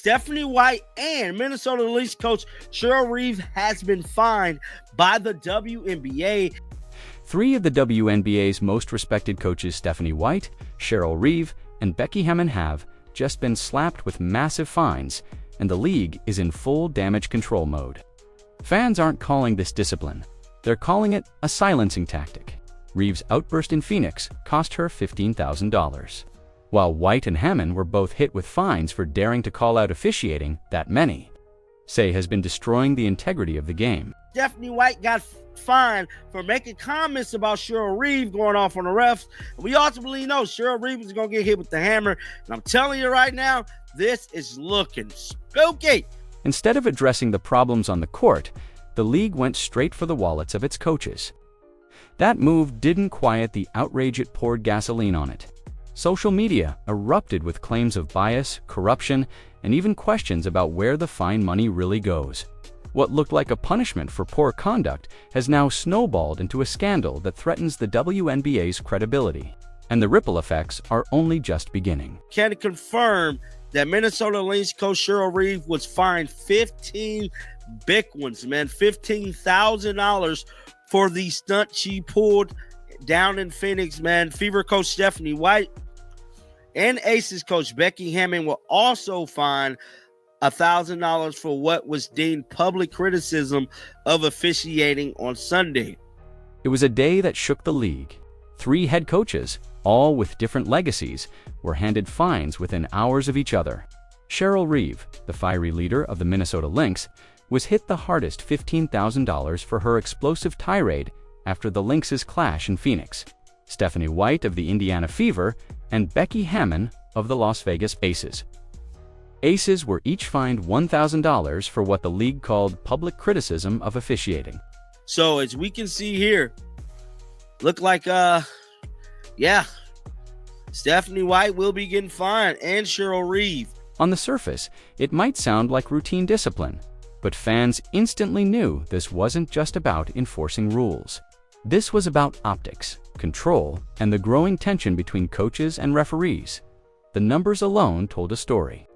Stephanie White and Minnesota Lynx coach Cheryl Reeve has been fined by the WNBA. Three of the WNBA's most respected coaches, Stephanie White, Cheryl Reeve, and Becky Hammond, have just been slapped with massive fines, and the league is in full damage control mode. Fans aren't calling this discipline. They're calling it a silencing tactic. Reeve's outburst in Phoenix cost her $15,000, while White and Hammond were both hit with fines for daring to call out officiating that many say has been destroying the integrity of the game. Stephanie White got fined for making comments about Cheryl Reeve going off on the refs. We ultimately know Cheryl Reeve is going to get hit with the hammer. And I'm telling you right now, this is looking spooky. Instead of addressing the problems on the court, the league went straight for the wallets of its coaches. That move didn't quiet the outrage, it poured gasoline on it. Social media erupted with claims of bias, corruption, and even questions about where the fine money really goes. What looked like a punishment for poor conduct has now snowballed into a scandal that threatens the WNBA's credibility. And the ripple effects are only just beginning. Can confirm that Minnesota Lynx coach Cheryl Reeve was fined 15 big ones, man, $15,000 for the stunt she pulled down in Phoenix, man. Fever coach Stephanie White and Aces coach Becky Hammond were also fined $1,000 for what was deemed public criticism of officiating on Sunday. It was a day that shook the league. Three head coaches, all with different legacies, were handed fines within hours of each other. Cheryl Reeve, the fiery leader of the Minnesota Lynx, was hit the hardest, $15,000 for her explosive tirade after the Lynx's clash in Phoenix. Stephanie White of the Indiana Fever and Becky Hammond of the Las Vegas Aces. Aces were each fined $1,000 for what the league called public criticism of officiating. So as we can see here, look like, Stephanie White will be getting fined, and Cheryl Reeve. On the surface, it might sound like routine discipline, but fans instantly knew this wasn't just about enforcing rules. This was about optics, control, and the growing tension between coaches and referees. The numbers alone told a story.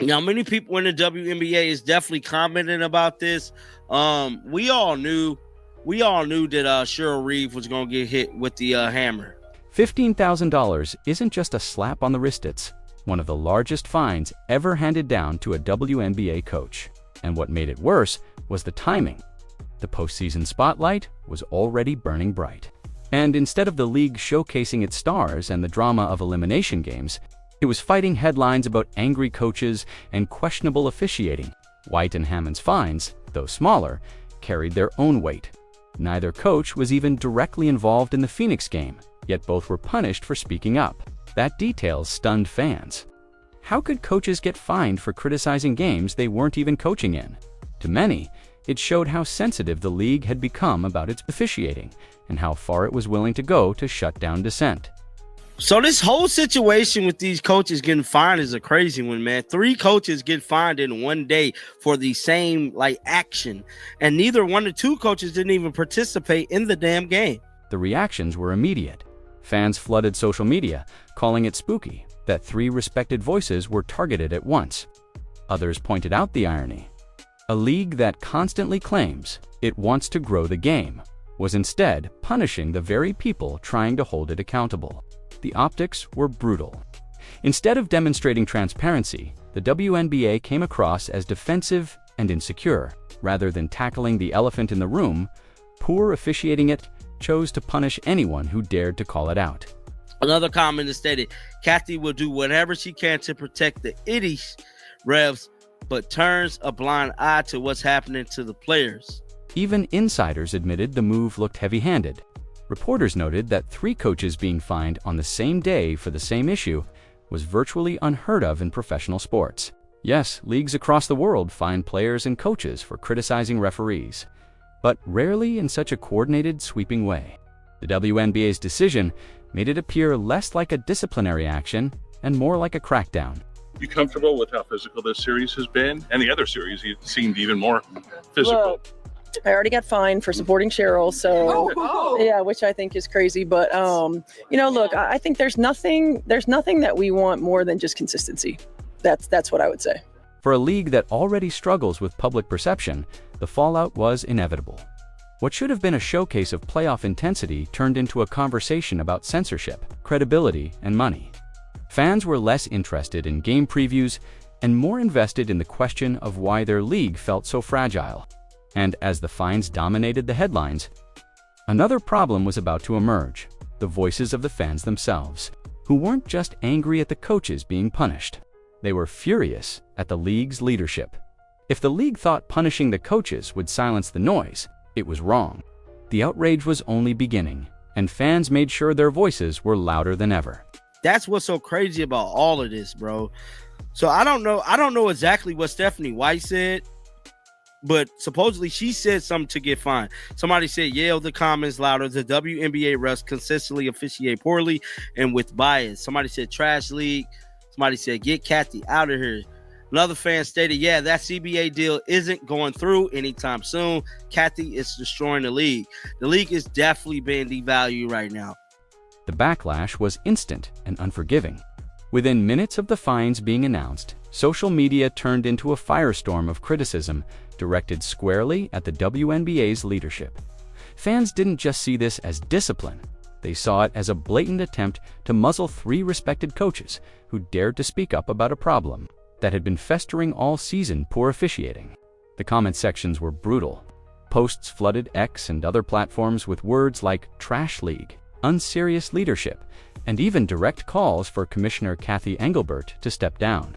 Now, many people in the WNBA is definitely commenting about this. We all knew that Cheryl Reeve was going to get hit with the hammer. $15,000 isn't just a slap on the wrist, it's one of the largest fines ever handed down to a WNBA coach. And what made it worse was the timing. The postseason spotlight was already burning bright. And instead of the league showcasing its stars and the drama of elimination games, it was fighting headlines about angry coaches and questionable officiating. White and Hammond's fines, though smaller, carried their own weight. Neither coach was even directly involved in the Phoenix game, yet both were punished for speaking up. That detail stunned fans. How could coaches get fined for criticizing games they weren't even coaching in? To many, it showed how sensitive the league had become about its officiating and how far it was willing to go to shut down dissent. So this whole situation with these coaches getting fined is a crazy one, man. 3 coaches get fined in one day for the same action, and neither one of 2 coaches didn't even participate in the damn game. The reactions were immediate. Fans flooded social media, calling it spooky that 3 respected voices were targeted at once. Others pointed out the irony. A league that constantly claims it wants to grow the game was instead punishing the very people trying to hold it accountable. The optics were brutal. Instead of demonstrating transparency, the WNBA came across as defensive and insecure. Rather than tackling the elephant in the room, poor officiating it chose to punish anyone who dared to call it out. Another comment stated, Kathy will do whatever she can to protect the idiots refs, but turns a blind eye to what's happening to the players. Even insiders admitted the move looked heavy-handed. Reporters noted that 3 coaches being fined on the same day for the same issue was virtually unheard of in professional sports. Yes, leagues across the world fine players and coaches for criticizing referees, but rarely in such a coordinated, sweeping way. The WNBA's decision made it appear less like a disciplinary action and more like a crackdown. You comfortable with how physical this series has been? And the other series seemed even more physical. Well, I already got fined for supporting Cheryl, so yeah, which I think is crazy. But look, I think there's nothing that we want more than just consistency. That's what I would say. For a league that already struggles with public perception, the fallout was inevitable. What should have been a showcase of playoff intensity turned into a conversation about censorship, credibility, and money. Fans were less interested in game previews and more invested in the question of why their league felt so fragile. And as the fines dominated the headlines, another problem was about to emerge: the voices of the fans themselves, who weren't just angry at the coaches being punished. They were furious at the league's leadership. If the league thought punishing the coaches would silence the noise, it was wrong. The outrage was only beginning, and fans made sure their voices were louder than ever. That's what's so crazy about all of this, bro. So I don't know exactly what Stephanie White said, but supposedly she said something to get fined. Somebody said, yell the comments louder. The WNBA refs consistently officiate poorly and with bias. Somebody said trash league. Somebody said, get Kathy out of here. Another fan stated, yeah, that CBA deal isn't going through anytime soon. Kathy is destroying the league. The league is definitely being devalued right now. The backlash was instant and unforgiving. Within minutes of the fines being announced, social media turned into a firestorm of criticism directed squarely at the WNBA's leadership. Fans didn't just see this as discipline. They saw it as a blatant attempt to muzzle 3 respected coaches who dared to speak up about a problem that had been festering all season: poor officiating. The comment sections were brutal. Posts flooded X and other platforms with words like trash league, unserious leadership, and even direct calls for Commissioner Kathy Engelbert to step down.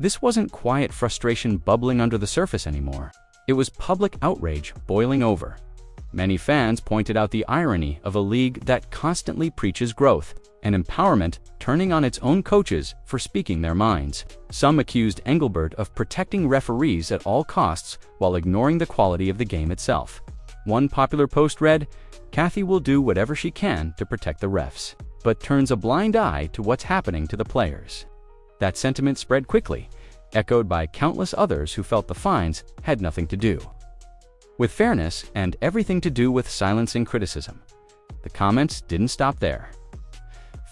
This wasn't quiet frustration bubbling under the surface anymore. It was public outrage boiling over. Many fans pointed out the irony of a league that constantly preaches growth and empowerment turning on its own coaches for speaking their minds. Some accused Engelbert of protecting referees at all costs while ignoring the quality of the game itself. One popular post read, "Kathy will do whatever she can to protect the refs, but turns a blind eye to what's happening to the players." That sentiment spread quickly, echoed by countless others who felt the fines had nothing to do with fairness and everything to do with silencing criticism. The comments didn't stop there.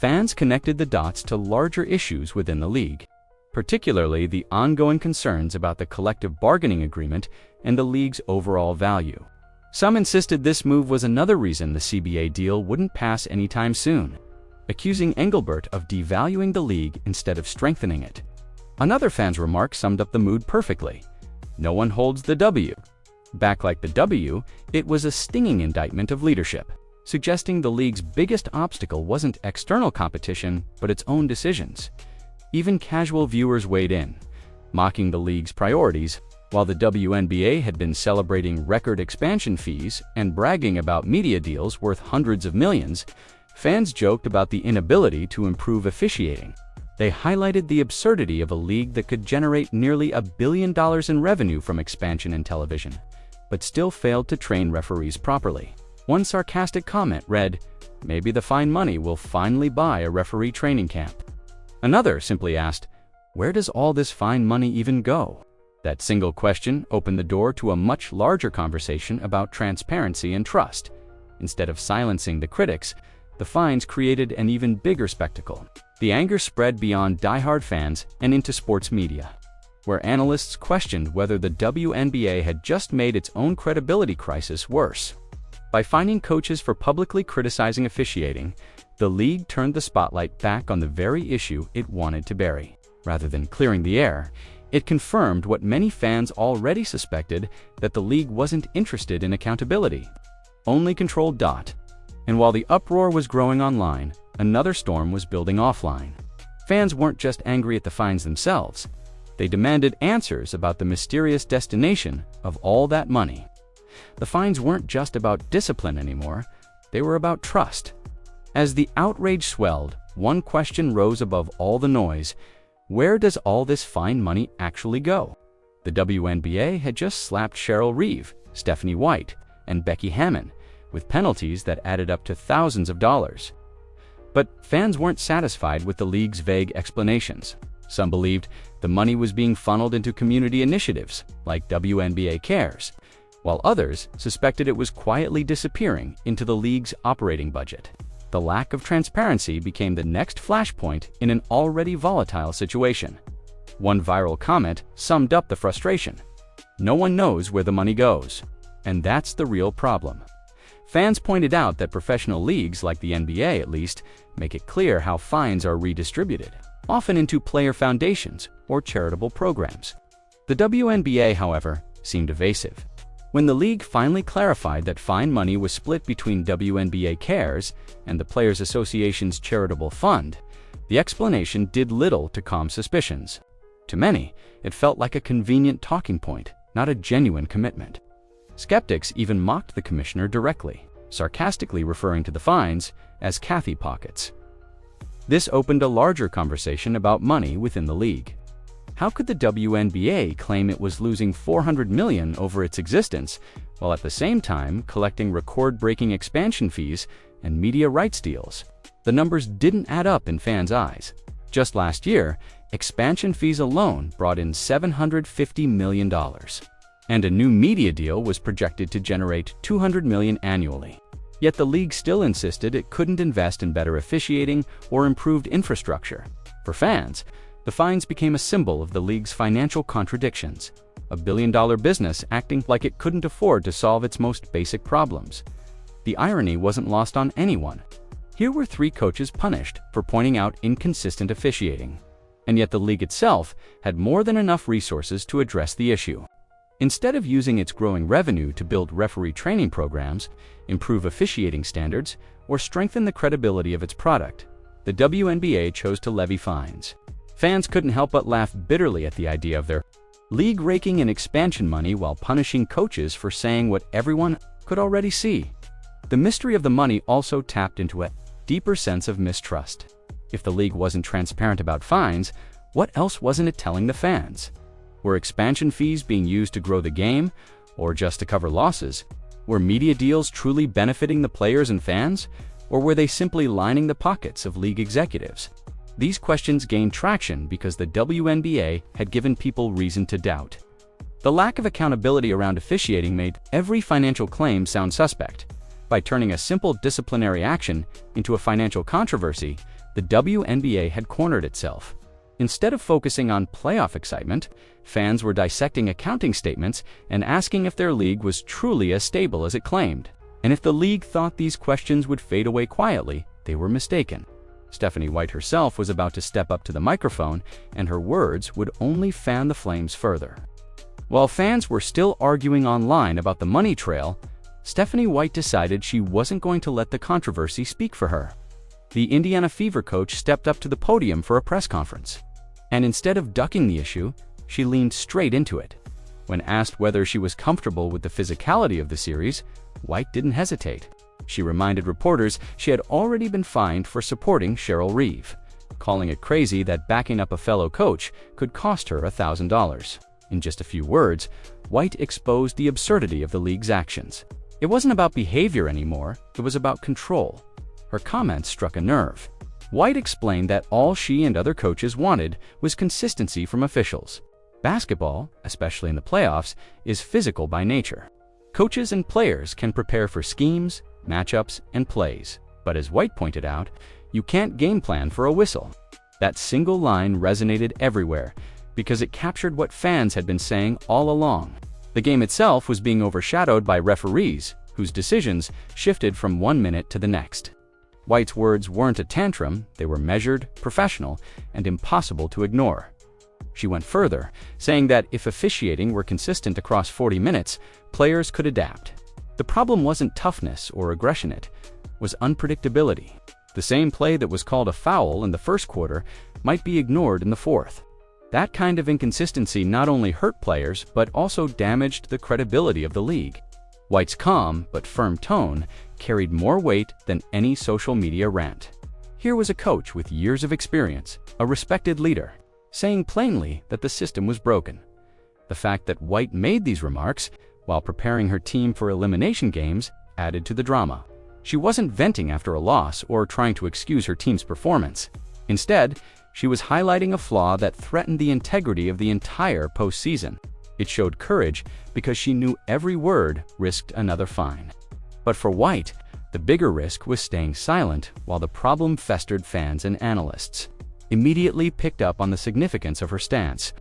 Fans connected the dots to larger issues within the league, particularly the ongoing concerns about the collective bargaining agreement and the league's overall value. Some insisted this move was another reason the CBA deal wouldn't pass anytime soon, accusing Engelbert of devaluing the league instead of strengthening it. Another fan's remark summed up the mood perfectly: "No one holds the W." Back like the W, it was a stinging indictment of leadership, suggesting the league's biggest obstacle wasn't external competition, but its own decisions. Even casual viewers weighed in, mocking the league's priorities. While the WNBA had been celebrating record expansion fees and bragging about media deals worth hundreds of millions, fans joked about the inability to improve officiating. They highlighted the absurdity of a league that could generate nearly $1 billion in revenue from expansion in television, but still failed to train referees properly. One sarcastic comment read, "Maybe the fine money will finally buy a referee training camp." Another simply asked, "Where does all this fine money even go?" That single question opened the door to a much larger conversation about transparency and trust. Instead of silencing the critics, the fines created an even bigger spectacle. The anger spread beyond diehard fans and into sports media, where analysts questioned whether the WNBA had just made its own credibility crisis worse. By fining coaches for publicly criticizing officiating, the league turned the spotlight back on the very issue it wanted to bury. Rather than clearing the air, it confirmed what many fans already suspected, that the league wasn't interested in accountability, only controlled. And while the uproar was growing online, another storm was building offline. Fans weren't just angry at the fines themselves. They demanded answers about the mysterious destination of all that money. The fines weren't just about discipline anymore, they were about trust. As the outrage swelled, one question rose above all the noise: where does all this fine money actually go? The WNBA had just slapped Cheryl, Reeve, Stephanie White, and Becky Hammond with penalties that added up to thousands of dollars. But fans weren't satisfied with the league's vague explanations. Some believed the money was being funneled into community initiatives like WNBA Cares, while others suspected it was quietly disappearing into the league's operating budget. The lack of transparency became the next flashpoint in an already volatile situation. One viral comment summed up the frustration. No one knows where the money goes. And that's the real problem. Fans pointed out that professional leagues, like the NBA at least, make it clear how fines are redistributed, often into player foundations or charitable programs. The WNBA, however, seemed evasive. When the league finally clarified that fine money was split between WNBA Cares and the Players Association's charitable fund, the explanation did little to calm suspicions. To many, it felt like a convenient talking point, not a genuine commitment. Skeptics even mocked the commissioner directly, sarcastically referring to the fines as Kathy pockets. This opened a larger conversation about money within the league. How could the WNBA claim it was losing $400 million over its existence, while at the same time collecting record-breaking expansion fees and media rights deals? The numbers didn't add up in fans' eyes. Just last year, expansion fees alone brought in $750 million. And a new media deal was projected to generate $200 million annually. Yet the league still insisted it couldn't invest in better officiating or improved infrastructure. For fans, the fines became a symbol of the league's financial contradictions, a billion-dollar business acting like it couldn't afford to solve its most basic problems. The irony wasn't lost on anyone. Here were 3 coaches punished for pointing out inconsistent officiating, and yet the league itself had more than enough resources to address the issue. Instead of using its growing revenue to build referee training programs, improve officiating standards, or strengthen the credibility of its product, the WNBA chose to levy fines. Fans couldn't help but laugh bitterly at the idea of their league raking in expansion money while punishing coaches for saying what everyone could already see. The mystery of the money also tapped into a deeper sense of mistrust. If the league wasn't transparent about fines, what else wasn't it telling the fans? Were expansion fees being used to grow the game, or just to cover losses? Were media deals truly benefiting the players and fans, or were they simply lining the pockets of league executives? These questions gained traction because the WNBA had given people reason to doubt. The lack of accountability around officiating made every financial claim sound suspect. By turning a simple disciplinary action into a financial controversy, the WNBA had cornered itself. Instead of focusing on playoff excitement, fans were dissecting accounting statements and asking if their league was truly as stable as it claimed. And if the league thought these questions would fade away quietly, they were mistaken. Stephanie White herself was about to step up to the microphone, and her words would only fan the flames further. While fans were still arguing online about the money trail, Stephanie White decided she wasn't going to let the controversy speak for her. The Indiana Fever coach stepped up to the podium for a press conference, and instead of ducking the issue, she leaned straight into it. When asked whether she was comfortable with the physicality of the series, White didn't hesitate. She reminded reporters she had already been fined for supporting Cheryl Reeve, calling it crazy that backing up a fellow coach could cost her $1,000. In just a few words, White exposed the absurdity of the league's actions. It wasn't about behavior anymore, it was about control. Her comments struck a nerve. White explained that all she and other coaches wanted was consistency from officials. Basketball, especially in the playoffs, is physical by nature. Coaches and players can prepare for schemes, matchups, and plays, but as White pointed out, you can't game plan for a whistle. That single line resonated everywhere because it captured what fans had been saying all along. The game itself was being overshadowed by referees whose decisions shifted from one minute to the next. White's words weren't a tantrum, they were measured, professional, and impossible to ignore. She went further, saying that if officiating were consistent across 40 minutes, players could adapt. The problem wasn't toughness or aggression, it was unpredictability. The same play that was called a foul in the first quarter might be ignored in the fourth. That kind of inconsistency not only hurt players, but also damaged the credibility of the league. White's calm but firm tone carried more weight than any social media rant. Here was a coach with years of experience, a respected leader, saying plainly that the system was broken. The fact that White made these remarks while preparing her team for elimination games added to the drama. She wasn't venting after a loss or trying to excuse her team's performance. Instead, she was highlighting a flaw that threatened the integrity of the entire postseason. It showed courage because she knew every word risked another fine. But for White, the bigger risk was staying silent while the problem festered fans and analysts. immediately picked up on the significance of her stance.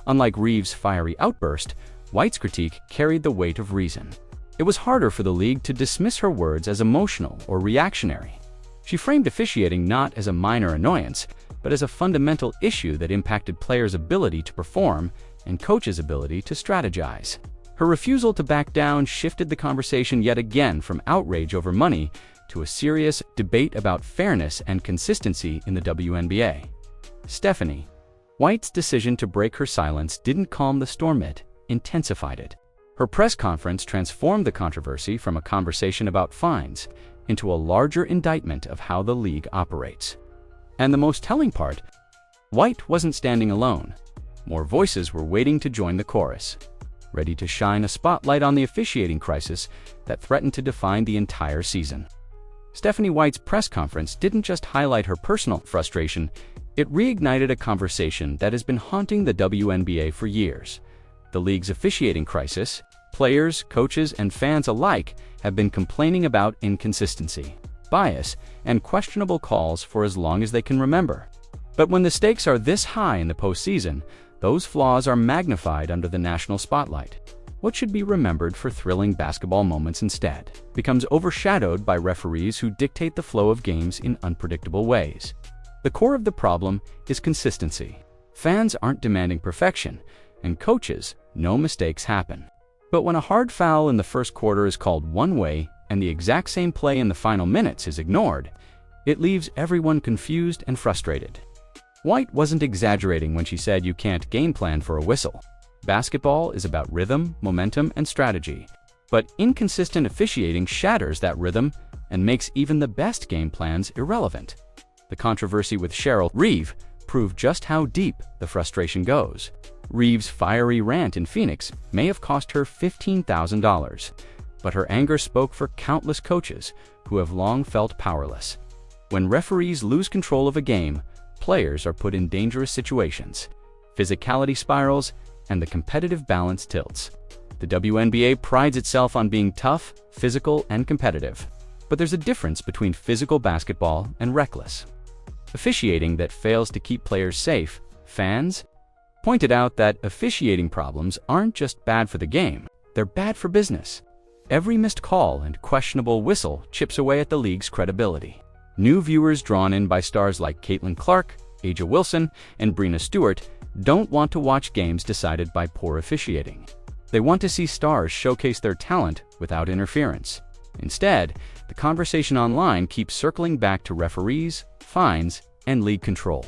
Unlike Reeve's fiery outburst, White's critique carried the weight of reason. It was harder for the league to dismiss her words as emotional or reactionary. She framed officiating not as a minor annoyance, but as a fundamental issue that impacted players' ability to perform and coaches' ability to strategize. Her refusal to back down shifted the conversation yet again from outrage over money to a serious debate about fairness and consistency in the WNBA. Stephanie, White's decision to break her silence didn't calm the storm, it intensified it. Her press conference transformed the controversy from a conversation about fines into a larger indictment of how the league operates. And the most telling part, White wasn't standing alone. More voices were waiting to join the chorus, ready to shine a spotlight on the officiating crisis that threatened to define the entire season. Stephanie White's press conference didn't just highlight her personal frustration, it reignited a conversation that has been haunting the WNBA for years. The league's officiating crisis, players, coaches, and fans alike have been complaining about inconsistency, bias, and questionable calls for as long as they can remember. But when the stakes are this high in the postseason, those flaws are magnified under the national spotlight. What should be remembered for thrilling basketball moments instead becomes overshadowed by referees who dictate the flow of games in unpredictable ways. The core of the problem is consistency. Fans aren't demanding perfection, and coaches know mistakes happen. But when a hard foul in the first quarter is called one way and the exact same play in the final minutes is ignored, it leaves everyone confused and frustrated. White wasn't exaggerating when she said you can't game plan for a whistle. Basketball is about rhythm, momentum, and strategy. But inconsistent officiating shatters that rhythm and makes even the best game plans irrelevant. The controversy with Cheryl Reeve proved just how deep the frustration goes. Reeve's fiery rant in Phoenix may have cost her $15,000, but her anger spoke for countless coaches who have long felt powerless. When referees lose control of a game, players are put in dangerous situations. Physicality spirals, and the competitive balance tilts. The WNBA prides itself on being tough, physical, and competitive. But there's a difference between physical basketball and reckless officiating that fails to keep players safe. Fans pointed out that officiating problems aren't just bad for the game, they're bad for business. Every missed call and questionable whistle chips away at the league's credibility. New viewers drawn in by stars like Caitlin Clark, Aja Wilson, and Breena Stewart don't want to watch games decided by poor officiating. They want to see stars showcase their talent without interference. Instead, the conversation online keeps circling back to referees, fines, and league control.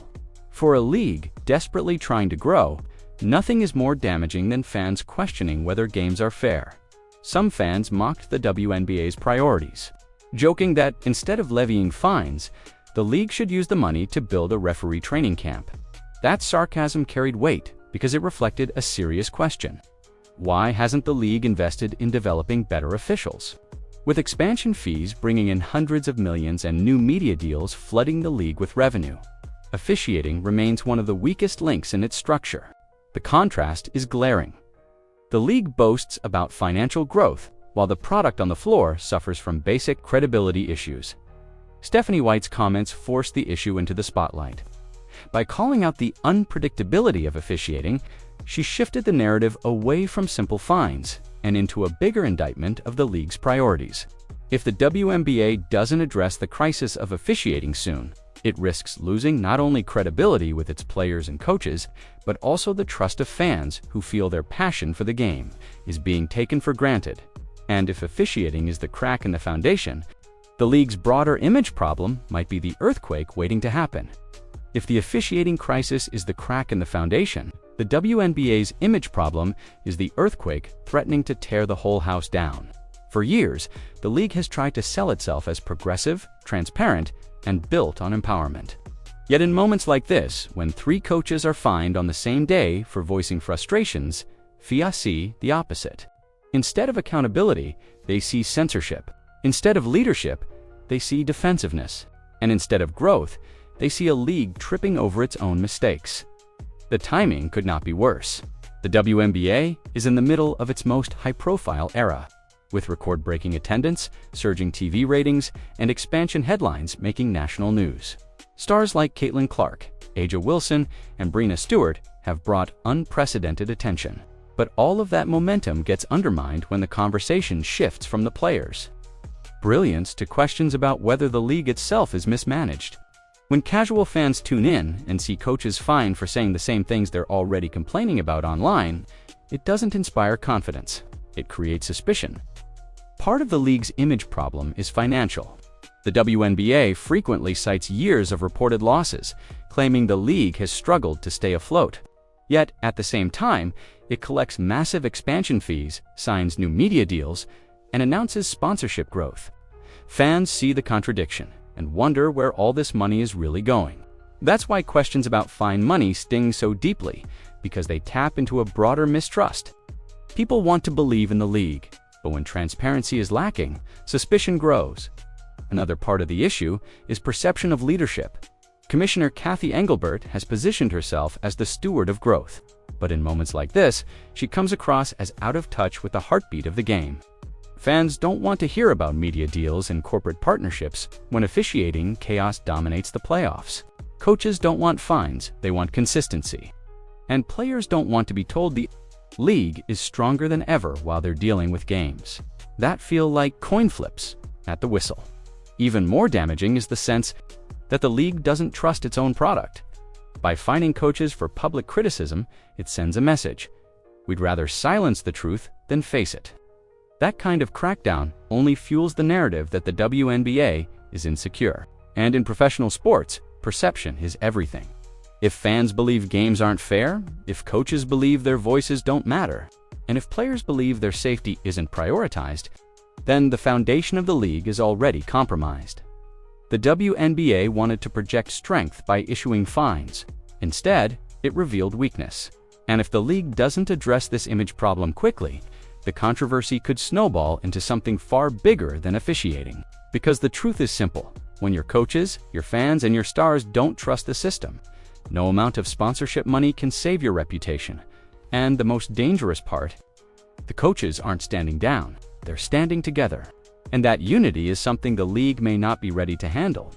For a league desperately trying to grow, nothing is more damaging than fans questioning whether games are fair. Some fans mocked the WNBA's priorities, joking that instead of levying fines, the league should use the money to build a referee training camp. That sarcasm carried weight because it reflected a serious question. Why hasn't the league invested in developing better officials? With expansion fees bringing in hundreds of millions and new media deals flooding the league with revenue, officiating remains one of the weakest links in its structure. The contrast is glaring. The league boasts about financial growth, while the product on the floor suffers from basic credibility issues. Stephanie White's comments forced the issue into the spotlight. By calling out the unpredictability of officiating, she shifted the narrative away from simple fines and into a bigger indictment of the league's priorities. If the WNBA doesn't address the crisis of officiating soon, it risks losing not only credibility with its players and coaches, but also the trust of fans who feel their passion for the game is being taken for granted. And if officiating is the crack in the foundation, the league's broader image problem might be the earthquake waiting to happen. If the officiating crisis is the crack in the foundation, the WNBA's image problem is the earthquake threatening to tear the whole house down. For years, the league has tried to sell itself as progressive, transparent, and built on empowerment. Yet in moments like this, when 3 coaches are fined on the same day for voicing frustrations, FIA see the opposite. Instead of accountability, they see censorship. Instead of leadership, they see defensiveness. And instead of growth, they see a league tripping over its own mistakes. The timing could not be worse. The WNBA is in the middle of its most high-profile era, with record-breaking attendance, surging TV ratings, and expansion headlines making national news. Stars like Caitlin Clark, A'ja Wilson and Breena Stewart have brought unprecedented attention. But all of that momentum gets undermined when the conversation shifts from the players' brilliance to questions about whether the league itself is mismanaged. When casual fans tune in and see coaches fined for saying the same things they're already complaining about online, it doesn't inspire confidence. It creates suspicion. Part of the league's image problem is financial. The WNBA frequently cites years of reported losses, claiming the league has struggled to stay afloat. Yet, at the same time, it collects massive expansion fees, signs new media deals, and announces sponsorship growth. Fans see the contradiction and wonder where all this money is really going. That's why questions about fine money sting so deeply, because they tap into a broader mistrust. People want to believe in the league, but when transparency is lacking, suspicion grows. Another part of the issue is perception of leadership. Commissioner Cathy Engelbert has positioned herself as the steward of growth, but in moments like this, she comes across as out of touch with the heartbeat of the game. Fans don't want to hear about media deals and corporate partnerships when officiating chaos dominates the playoffs. Coaches don't want fines, they want consistency. And players don't want to be told the league is stronger than ever while they're dealing with games that feel like coin flips at the whistle. Even more damaging is the sense that the league doesn't trust its own product. By fining coaches for public criticism, it sends a message: we'd rather silence the truth than face it. That kind of crackdown only fuels the narrative that the WNBA is insecure. And in professional sports, perception is everything. If fans believe games aren't fair, if coaches believe their voices don't matter, and if players believe their safety isn't prioritized, then the foundation of the league is already compromised. The WNBA wanted to project strength by issuing fines. Instead, it revealed weakness. And if the league doesn't address this image problem quickly, the controversy could snowball into something far bigger than officiating. Because the truth is simple: when your coaches, your fans, and your stars don't trust the system, no amount of sponsorship money can save your reputation. And the most dangerous part, the coaches aren't standing down, they're standing together. And that unity is something the league may not be ready to handle.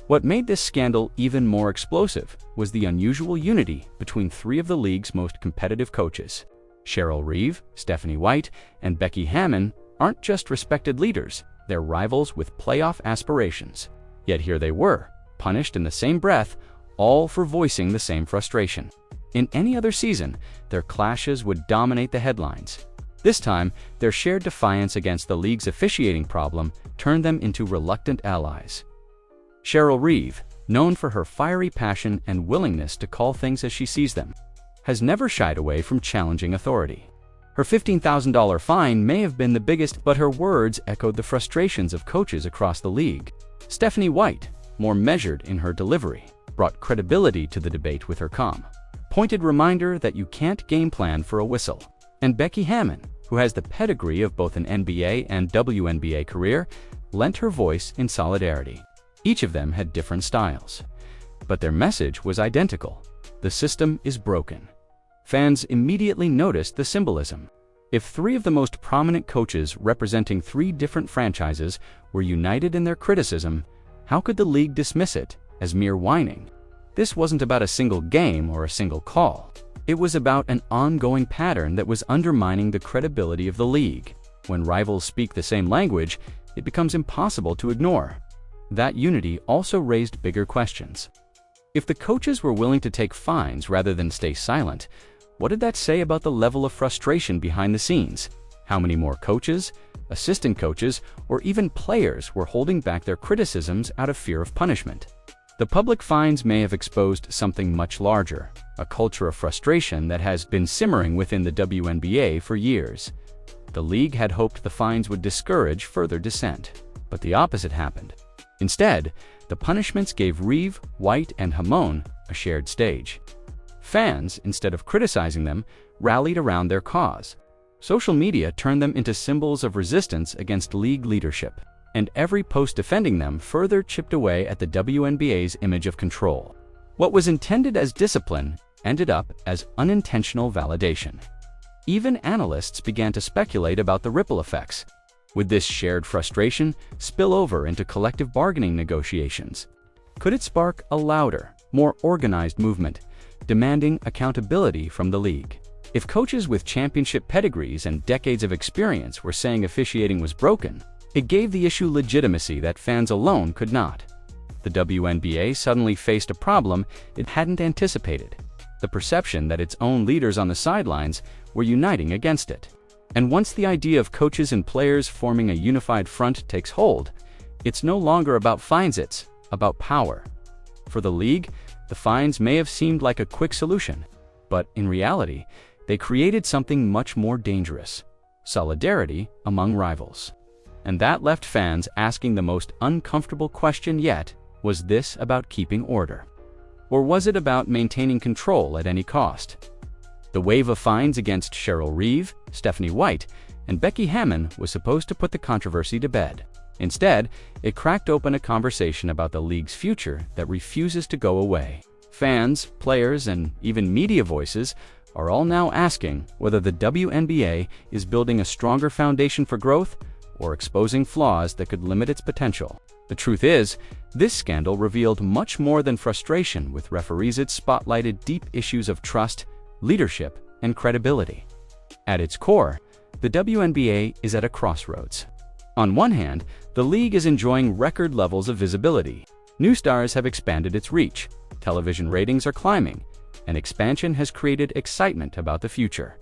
What made this scandal even more explosive was the unusual unity between three of the league's most competitive coaches. Cheryl, Reeve, Stephanie White, and Becky Hammond aren't just respected leaders, they're rivals with playoff aspirations. Yet here they were, punished in the same breath, all for voicing the same frustration. In any other season, their clashes would dominate the headlines. This time, their shared defiance against the league's officiating problem turned them into reluctant allies. Cheryl Reeve, known for her fiery passion and willingness to call things as she sees them, has never shied away from challenging authority. Her $15,000 fine may have been the biggest, but her words echoed the frustrations of coaches across the league. Stephanie White, more measured in her delivery, brought credibility to the debate with her calm, pointed reminder that you can't game plan for a whistle. And Becky Hammond, who has the pedigree of both an NBA and WNBA career, lent her voice in solidarity. Each of them had different styles, but their message was identical: the system is broken. Fans immediately noticed the symbolism. If three of the most prominent coaches representing three different franchises were united in their criticism, how could the league dismiss it as mere whining? This wasn't about a single game or a single call. It was about an ongoing pattern that was undermining the credibility of the league. When rivals speak the same language, it becomes impossible to ignore. That unity also raised bigger questions. If the coaches were willing to take fines rather than stay silent, what did that say about the level of frustration behind the scenes? How many more coaches, assistant coaches, or even players were holding back their criticisms out of fear of punishment? The public fines may have exposed something much larger, a culture of frustration that has been simmering within the WNBA for years. The league had hoped the fines would discourage further dissent, but the opposite happened. Instead, the punishments gave Reeve, White, and Hammond a shared stage. Fans, instead of criticizing them, rallied around their cause. Social media turned them into symbols of resistance against league leadership, and every post defending them further chipped away at the WNBA's image of control. What was intended as discipline ended up as unintentional validation. Even analysts began to speculate about the ripple effects. Would this shared frustration spill over into collective bargaining negotiations? Could it spark a louder, more organized movement, demanding accountability from the league. If coaches with championship pedigrees and decades of experience were saying officiating was broken, it gave the issue legitimacy that fans alone could not. The WNBA suddenly faced a problem it hadn't anticipated: the perception that its own leaders on the sidelines were uniting against it. And once the idea of coaches and players forming a unified front takes hold, it's no longer about fines, it's about power. For the league, the fines may have seemed like a quick solution, but in reality, they created something much more dangerous: solidarity among rivals. And that left fans asking the most uncomfortable question yet: was this about keeping order? Or was it about maintaining control at any cost? The wave of fines against Cheryl, Reeve, Stephanie White, and Becky Hammond was supposed to put the controversy to bed. Instead, it cracked open a conversation about the league's future that refuses to go away. Fans, players, and even media voices are all now asking whether the WNBA is building a stronger foundation for growth or exposing flaws that could limit its potential. The truth is, this scandal revealed much more than frustration with referees. It spotlighted deep issues of trust, leadership, and credibility. At its core, the WNBA is at a crossroads. On one hand, the league is enjoying record levels of visibility. New stars have expanded its reach, television ratings are climbing, and expansion has created excitement about the future.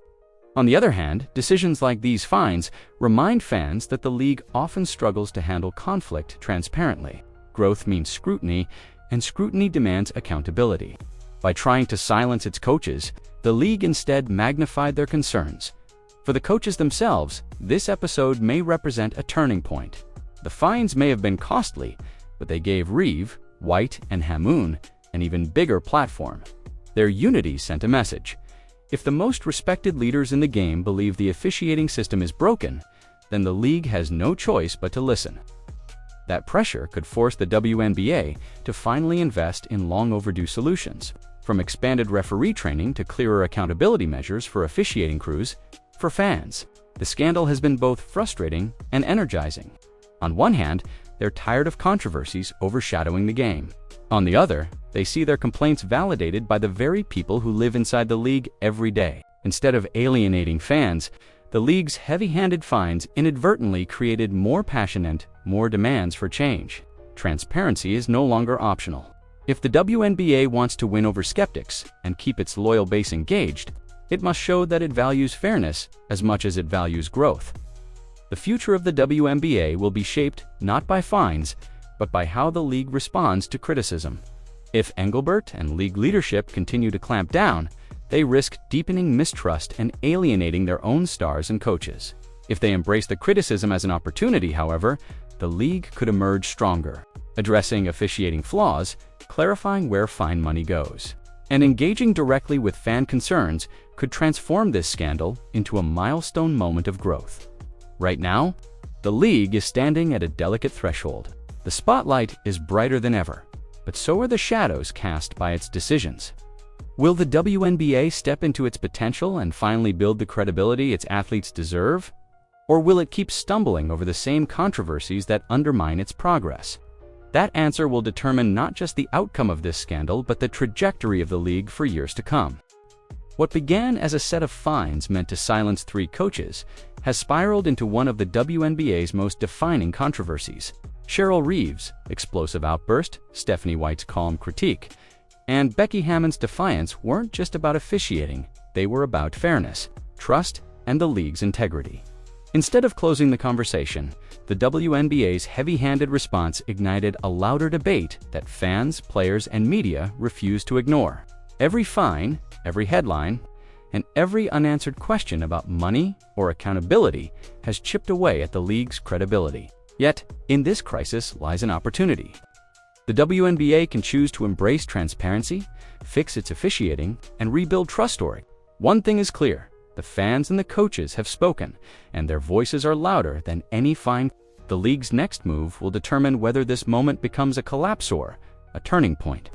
On the other hand, decisions like these fines remind fans that the league often struggles to handle conflict transparently. Growth means scrutiny, and scrutiny demands accountability. By trying to silence its coaches, the league instead magnified their concerns. For the coaches themselves, this episode may represent a turning point. The fines may have been costly, but they gave Reeve, White, and Hammond an even bigger platform. Their unity sent a message. If the most respected leaders in the game believe the officiating system is broken, then the league has no choice but to listen. That pressure could force the WNBA to finally invest in long overdue solutions, from expanded referee training to clearer accountability measures for officiating crews. For fans, the scandal has been both frustrating and energizing. On one hand, they're tired of controversies overshadowing the game. On the other, they see their complaints validated by the very people who live inside the league every day. Instead of alienating fans, the league's heavy-handed fines inadvertently created more passion and more demands for change. Transparency is no longer optional. If the WNBA wants to win over skeptics and keep its loyal base engaged, it must show that it values fairness as much as it values growth. The future of the WNBA will be shaped not by fines, but by how the league responds to criticism. If Engelbert and league leadership continue to clamp down, they risk deepening mistrust and alienating their own stars and coaches. If they embrace the criticism as an opportunity, however, the league could emerge stronger, addressing officiating flaws, clarifying where fine money goes, and engaging directly with fan concerns could transform this scandal into a milestone moment of growth. Right now, the league is standing at a delicate threshold. The spotlight is brighter than ever, but so are the shadows cast by its decisions. Will the WNBA step into its potential and finally build the credibility its athletes deserve? Or will it keep stumbling over the same controversies that undermine its progress? That answer will determine not just the outcome of this scandal, but the trajectory of the league for years to come. What began as a set of fines meant to silence 3 coaches has spiraled into one of the WNBA's most defining controversies. Cheryl Reeve's explosive outburst, Stephanie White's calm critique, and Becky Hammond's defiance weren't just about officiating, they were about fairness, trust, and the league's integrity. Instead of closing the conversation, the WNBA's heavy-handed response ignited a louder debate that fans, players, and media refused to ignore. Every fine, every headline, and every unanswered question about money or accountability has chipped away at the league's credibility. Yet, in this crisis lies an opportunity. The WNBA can choose to embrace transparency, fix its officiating, and rebuild trust. One thing is clear: the fans and the coaches have spoken, and their voices are louder than any fine. The league's next move will determine whether this moment becomes a collapse or a turning point.